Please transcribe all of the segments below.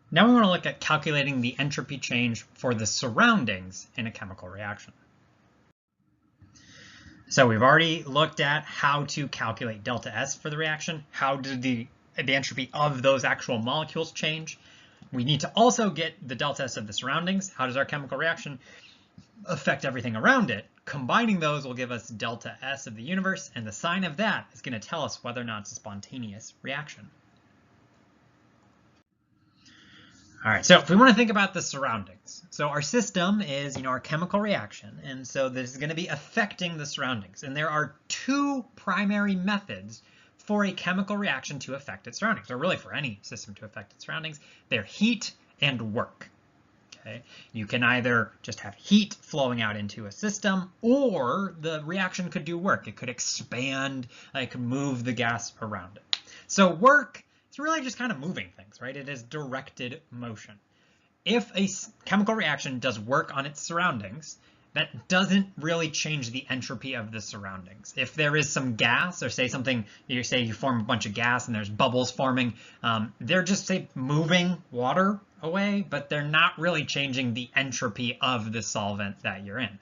Now we want to look at calculating the entropy change for the surroundings in a chemical reaction. So we've already looked at how to calculate delta S for the reaction. How did the entropy of those actual molecules change? We need to also get the delta S of the surroundings. How does our chemical reaction affect everything around it? Combining those will give us delta S of the universe, and the sign of that is going to tell us whether or not it's a spontaneous reaction. All right, so if we want to think about the surroundings, so our system is, our chemical reaction, and so this is going to be affecting the surroundings. And there are two primary methods for a chemical reaction to affect its surroundings, or really for any system to affect its surroundings. They're heat and work. Okay, you can either just have heat flowing out into a system, or the reaction could do work. It could expand, it could move the gas around it. So work, it's really just kind of moving things, right? It is directed motion. If a chemical reaction does work on its surroundings, that doesn't really change the entropy of the surroundings. If there is some gas, or say you form a bunch of gas and there's bubbles forming, they're just, say, moving water away, but they're not really changing the entropy of the solvent that you're in.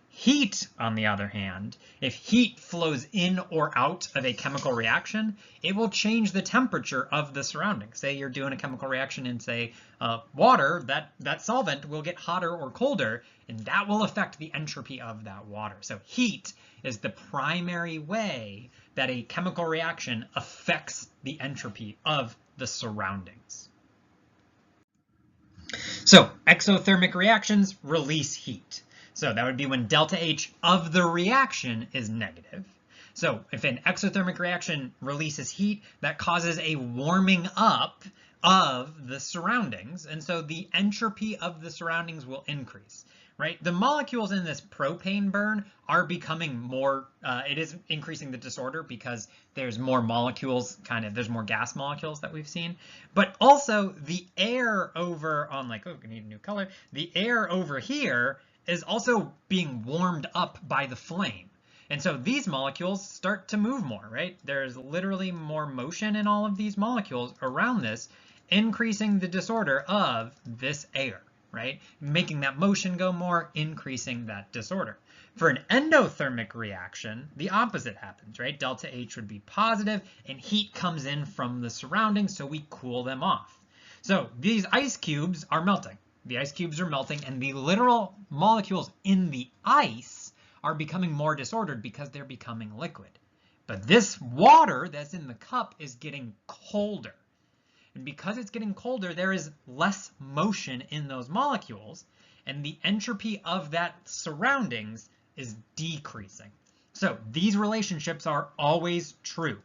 Heat, on the other hand, if heat flows in or out of a chemical reaction, it will change the temperature of the surroundings. Say you're doing a chemical reaction in, say, water, that solvent will get hotter or colder, and that will affect the entropy of that water. So heat is the primary way that a chemical reaction affects the entropy of the surroundings. So exothermic reactions release heat. So that would be when delta H of the reaction is negative. So if an exothermic reaction releases heat, that causes a warming up of the surroundings. And so the entropy of the surroundings will increase, right? The molecules in this propane burn are becoming more, it is increasing the disorder because there's more molecules, there's more gas molecules that we've seen. But also the air over on we need a new color. The air over here is also being warmed up by the flame. And so these molecules start to move more, right? There's literally more motion in all of these molecules around this, increasing the disorder of this air, right? Making that motion go more, increasing that disorder. For an endothermic reaction, the opposite happens, right? Delta H would be positive and heat comes in from the surroundings, so we cool them off. So these ice cubes are melting. The ice cubes are melting, and the literal molecules in the ice are becoming more disordered because they're becoming liquid. But this water that's in the cup is getting colder. And because it's getting colder, there is less motion in those molecules, and the entropy of that surroundings is decreasing. So these relationships are always true.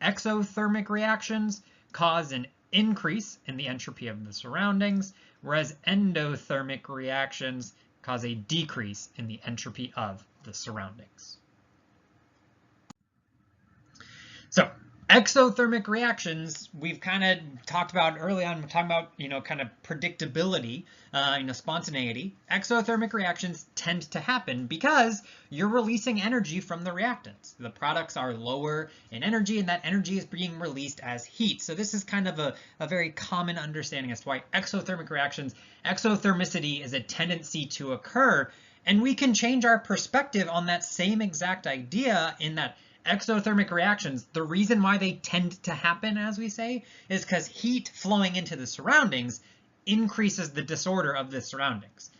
Exothermic reactions cause an increase in the entropy of the surroundings, whereas endothermic reactions cause a decrease in the entropy of the surroundings. So exothermic reactions, we've kind of talked about early on, we're talking about, kind of predictability, spontaneity. Exothermic reactions tend to happen because you're releasing energy from the reactants. The products are lower in energy, and that energy is being released as heat. So this is kind of a very common understanding as to why exothermic reactions, exothermicity is a tendency to occur. And we can change our perspective on that same exact idea in that exothermic reactions, the reason why they tend to happen, as we say, is because heat flowing into the surroundings increases the disorder of the surroundings.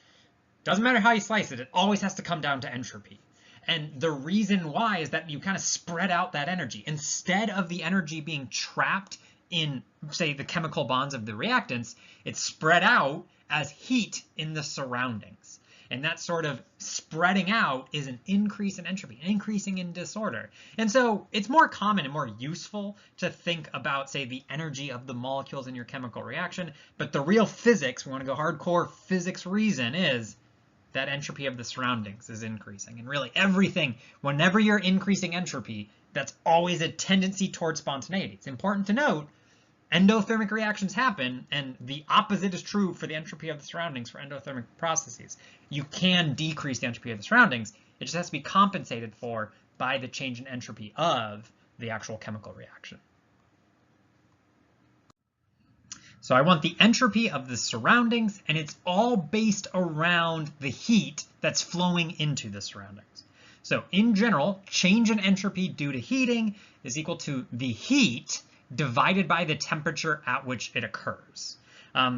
Doesn't matter how you slice it, it always has to come down to entropy. And the reason why is that you kind of spread out that energy. Instead of the energy being trapped in, say, the chemical bonds of the reactants, it's spread out as heat in the surroundings. And that sort of spreading out is an increase in entropy, an increasing in disorder. And so it's more common and more useful to think about, say, the energy of the molecules in your chemical reaction. But the real physics, we want to go hardcore physics reason, is that entropy of the surroundings is increasing. And really everything, whenever you're increasing entropy, that's always a tendency towards spontaneity. It's important to note endothermic reactions happen, and the opposite is true for the entropy of the surroundings for endothermic processes. You can decrease the entropy of the surroundings. It just has to be compensated for by the change in entropy of the actual chemical reaction. So I want the entropy of the surroundings, and it's all based around the heat that's flowing into the surroundings. So in general, change in entropy due to heating is equal to the heat divided by the temperature at which it occurs.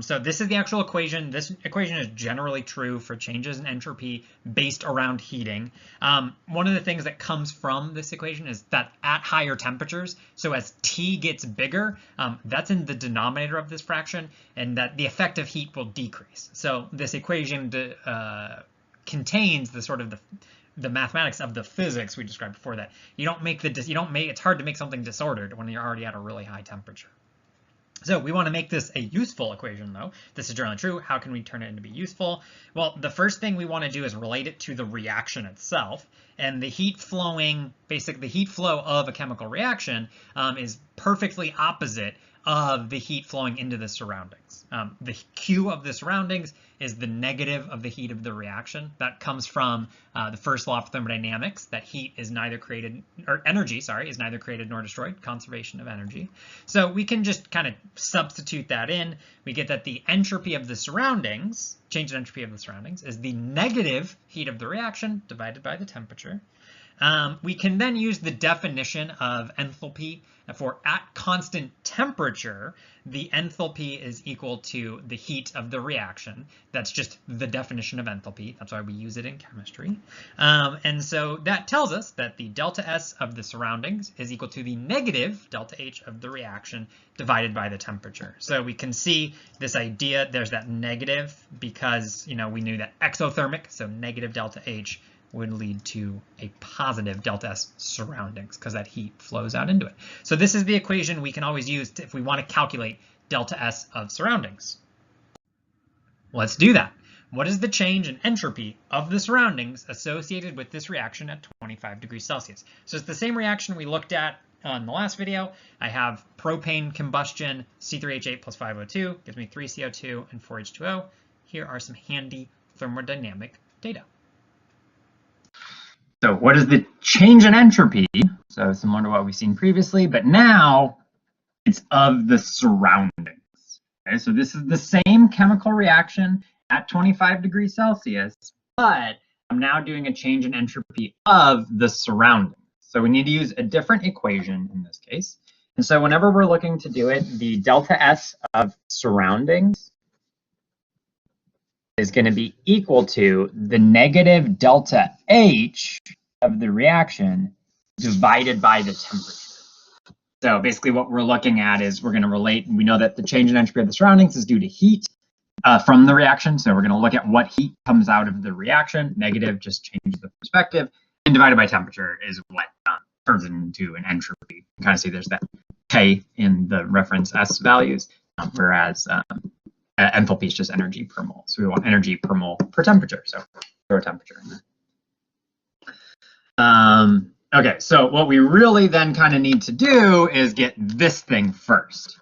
So this is the actual equation. This equation is generally true for changes in entropy based around heating. One of the things that comes from this equation is that at higher temperatures, so as T gets bigger, that's in the denominator of this fraction, and that the effective heat will decrease. So this equation contains the sort of the mathematics of the physics we described before, that it's hard to make something disordered when you're already at a really high temperature. So we want to make this a useful equation, though. This is generally true. How can we turn it into be useful? Well, the first thing we want to do is relate it to the reaction itself. And the heat flowing, basically the heat flow of a chemical reaction is perfectly opposite of the heat flowing into the surroundings. The Q of the surroundings is the negative of the heat of the reaction. That comes from the first law of thermodynamics, that heat is neither created, or energy, sorry, is neither created nor destroyed, conservation of energy. So we can just kind of substitute that in. We get that the entropy of the surroundings, change in entropy of the surroundings, is the negative heat of the reaction divided by the temperature. We can then use the definition of enthalpy for at constant temperature, the enthalpy is equal to the heat of the reaction. That's just the definition of enthalpy. That's why we use it in chemistry. And so that tells us that the delta S of the surroundings is equal to the negative delta H of the reaction divided by the temperature. So we can see this idea, there's that negative because, we knew that exothermic, so negative delta H would lead to a positive delta S surroundings because that heat flows out into it. So this is the equation we can always use if we want to calculate delta S of surroundings. Let's do that. What is the change in entropy of the surroundings associated with this reaction at 25 degrees Celsius? So it's the same reaction we looked at in the last video. I have propane combustion, C3H8 plus 5O2 gives me 3CO2 and 4H2O. Here are some handy thermodynamic data. So what is the change in entropy? So similar to what we've seen previously, but now it's of the surroundings. Okay, so this is the same chemical reaction at 25 degrees Celsius, but I'm now doing a change in entropy of the surroundings. So we need to use a different equation in this case. And so whenever we're looking to do it, the delta S of surroundings is going to be equal to the negative delta H of the reaction divided by the temperature. So basically what we're looking at is we're going to relate, we know that the change in entropy of the surroundings is due to heat from the reaction. So we're going to look at what heat comes out of the reaction. Negative just changes the perspective, and divided by temperature is what turns it into an entropy. You can kind of see there's that K in the reference S values, whereas enthalpy is just energy per mole. So we want energy per mole per temperature. So throw a temperature in there. Okay, so what we really then kind of need to do is get this thing first.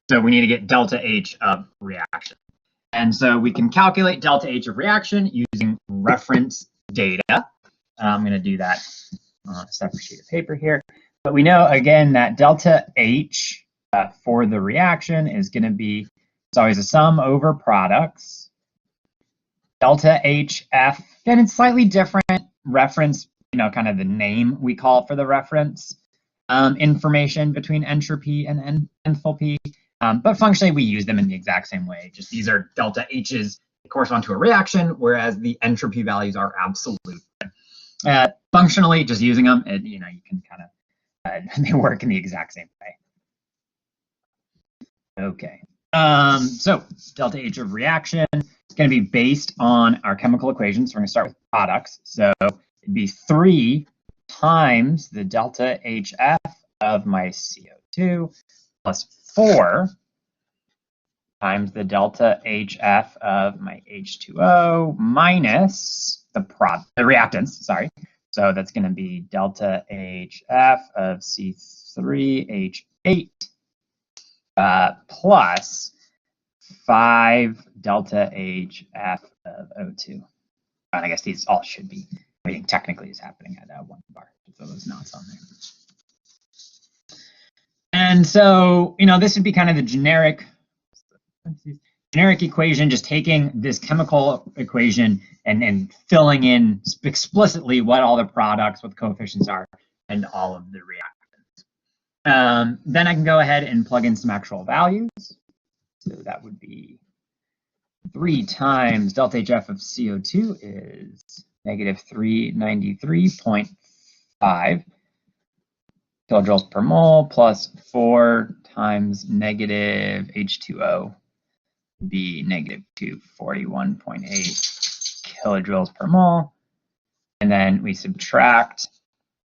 So we need to get delta H of reaction. And so we can calculate delta H of reaction using reference data. I'm going to do that on a separate sheet of paper here. But we know, again, that delta H for the reaction is going to be, it's always a sum over products. Delta HF, again, it's slightly different reference, kind of the name we call for the reference information between entropy and enthalpy. But functionally, we use them in the exact same way. Just these are delta H's that correspond to a reaction, whereas the entropy values are absolute. Functionally, just using them, you can kind of, they work in the exact same way. Okay. So delta H of reaction is going to be based on our chemical equations. So we're going to start with products. So it'd be 3 times the delta HF of my CO2 plus 4 times the delta HF of my H2O minus the reactants, sorry. So that's going to be delta HF of C3H8 plus 5 delta HF of O2. And I guess these all should be, everything technically is happening at 1 bar. So those knots on there. And so, this would be kind of the generic generic equation, just taking this chemical equation and filling in explicitly what all the products, what the coefficients are, and all of the reactants. Then I can go ahead and plug in some actual values. So that would be 3 times delta HF of CO2 is negative 393.5 kilojoules per mole, plus 4 times negative H2O would be negative 241.8 kilojoules per mole. And then we subtract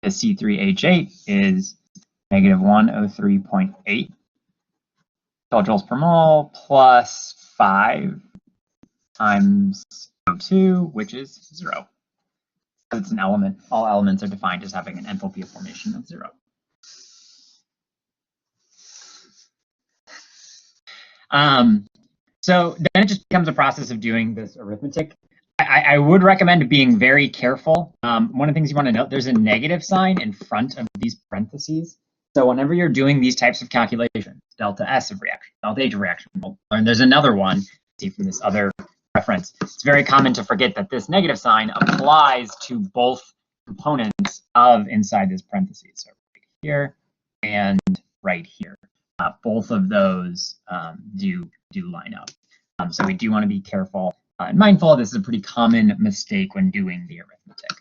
the C3H8 is negative 103.8 kilojoules per mole, plus 5 times O2, which is 0. It's an element. All elements are defined as having an enthalpy of formation of 0. So then it just becomes a process of doing this arithmetic. I would recommend being very careful. One of the things you want to note, there's a negative sign in front of these parentheses. So whenever you're doing these types of calculations, delta S of reaction, delta H of reaction, and there's another one, see from this other reference, it's very common to forget that this negative sign applies to both components of inside this parentheses. So right here and right here. Both of those do line up. So we do want to be careful and mindful. This is a pretty common mistake when doing the arithmetic.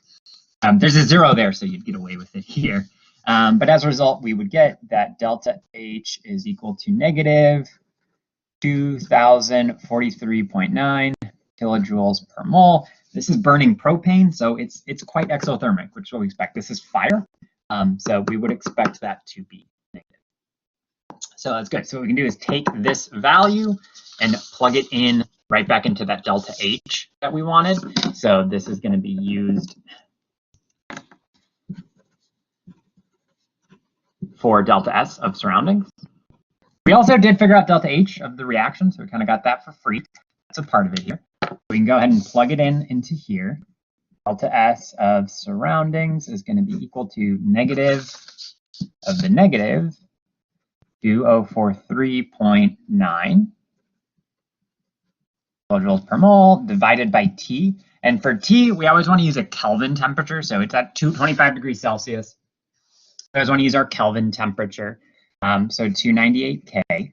There's a 0 there, so you'd get away with it here. But as a result, we would get that delta H is equal to negative 2043.9 kilojoules per mole. This is burning propane, so it's quite exothermic, which is what we expect. This is fire, so we would expect that to be negative. So that's good. So what we can do is take this value and plug it in right back into that delta H that we wanted. So this is going to be used for delta S of surroundings. We also did figure out delta H of the reaction, so we kind of got that for free. That's a part of it here. We can go ahead and plug it in into here. Delta S of surroundings is going to be equal to negative of the negative 2043.9 kilojoules per mole divided by T. And for T, we always want to use a Kelvin temperature. So it's at 225 degrees Celsius. We always want to use our Kelvin temperature. So 298K.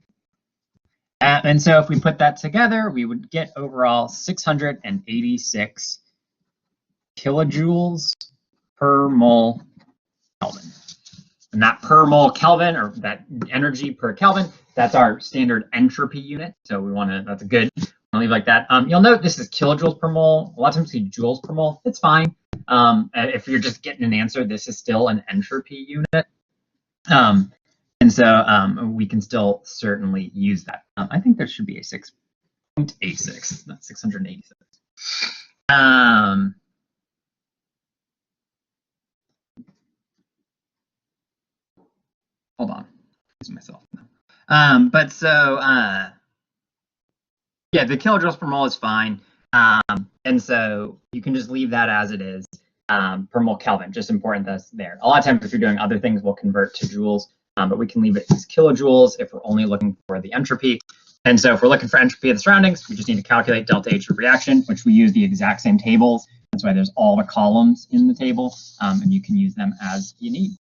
And so if we put that together, we would get overall 686 kilojoules per mole Kelvin. And that per mole Kelvin, or that energy per Kelvin, that's our standard entropy unit. So we want to, that's a good, I'll leave like that. You'll note this is kilojoules per mole. A lot of times we see joules per mole. It's fine. If you're just getting an answer, this is still an entropy unit. And so we can still certainly use that. I think there should be a 6.86, not 686. Hold on, losing myself now. But so yeah, the kilojoules per mole is fine. And so you can just leave that as it is per mole Kelvin, just important that's there. A lot of times if you're doing other things, we'll convert to joules, but we can leave it as kilojoules if we're only looking for the entropy. And so if we're looking for entropy of the surroundings, we just need to calculate delta H of reaction, which we use the exact same tables. That's why there's all the columns in the table, and you can use them as you need.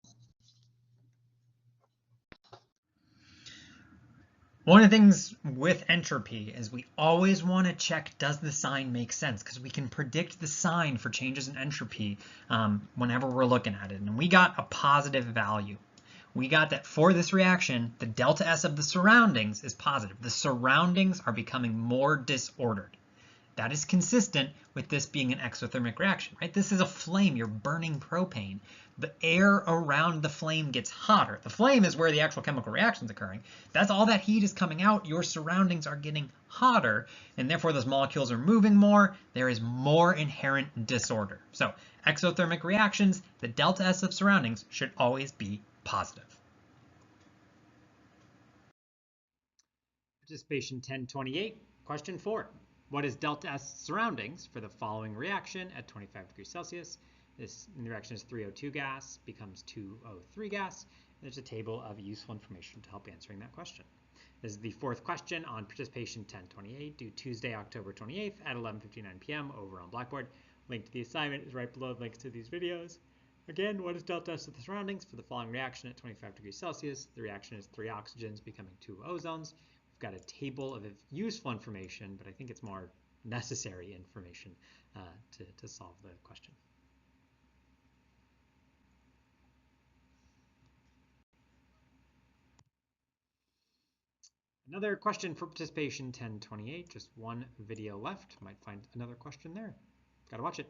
One of the things with entropy is we always want to check, does the sign make sense? Because we can predict the sign for changes in entropy whenever we're looking at it. And we got a positive value. We got that for this reaction, the delta S of the surroundings is positive. The surroundings are becoming more disordered. That is consistent with this being an exothermic reaction, right? This is a flame, you're burning propane. The air around the flame gets hotter. The flame is where the actual chemical reaction is occurring. That's all that heat is coming out. Your surroundings are getting hotter, and therefore those molecules are moving more. There is more inherent disorder. So exothermic reactions, the delta S of surroundings should always be positive. Participation 1028, question 4. What is delta S surroundings for the following reaction at 25 degrees Celsius? This reaction is 3O2 gas, becomes 2O3 gas. There's a table of useful information to help answering that question. This is the fourth question on participation 1028, due Tuesday, October 28th at 11:59 p.m. over on Blackboard. Link to the assignment is right below the links to these videos. Again, what is delta S of the surroundings for the following reaction at 25 degrees Celsius? The reaction is 3 oxygens becoming 2 ozones. We've got a table of useful information, but I think it's more necessary information to solve the question. Another question for participation 1028, just one video left. Might find another question there. Gotta watch it.